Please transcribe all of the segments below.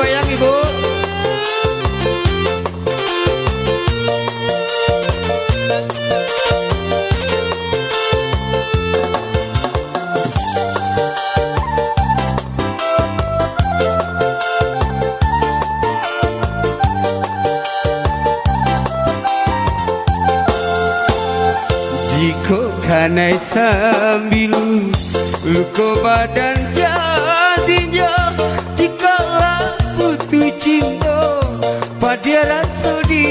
goyang ibu. Jika kanai sambilu luka badan jadinya, jika laku tu cinta pada rasa di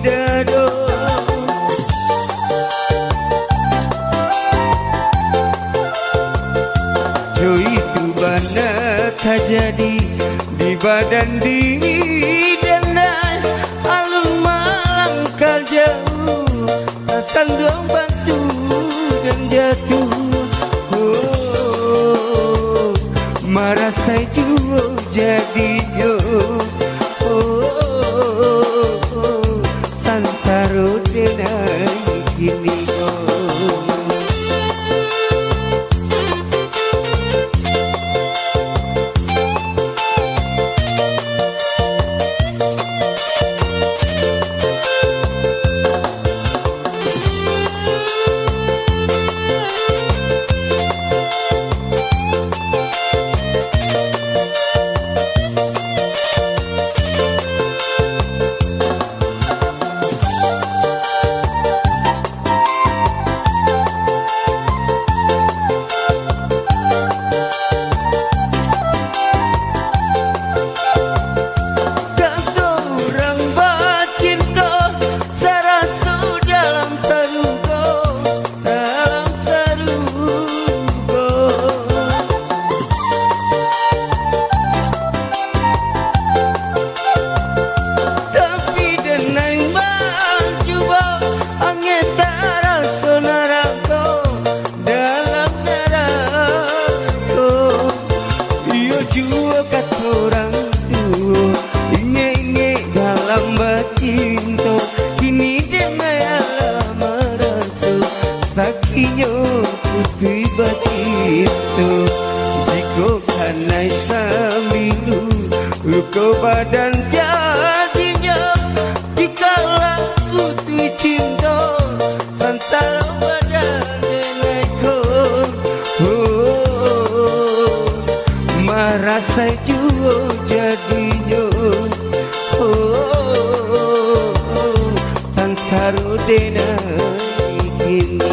dada. Cuy itu bana terjadi di badan diri dan alun malang kal jauh sandung batu dan jatuh. Oh, marah saya juga jadinya. Oh, sansaro denai kini. Sakinya putih begitu. Jika kanai sambilu luka badan jadinya, jika laku tu cinta sansara badan denaikan. Oh, marah saya juga jadinya. Oh, sansara denai kini.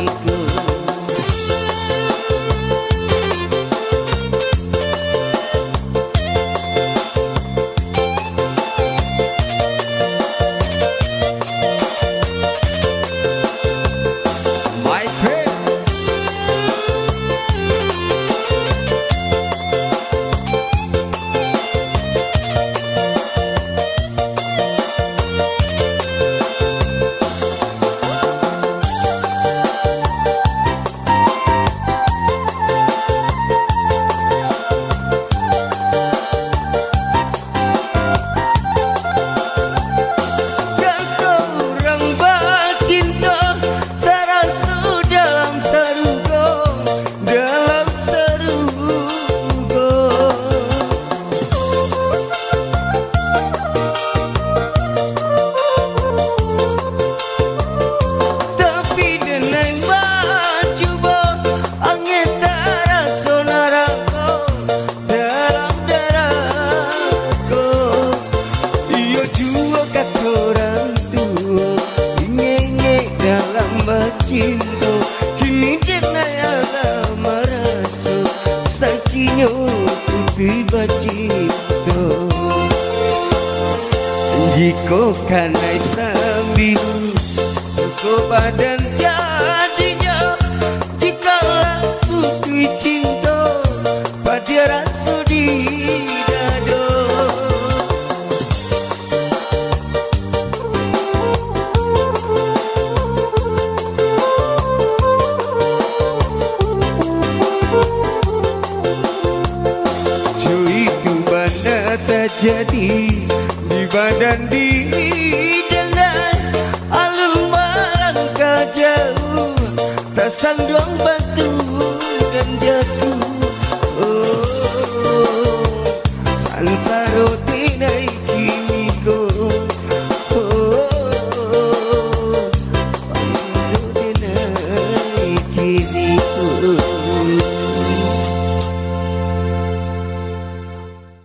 Cinta kini denaya merasa sakinya putih bacita. Jika kanai sambil luka badan jadinya, jika laku tu cinta pada rasa di dada. Terjadi di badan diri dan alun malang jauh tersandung batu dan jatuh. Oh.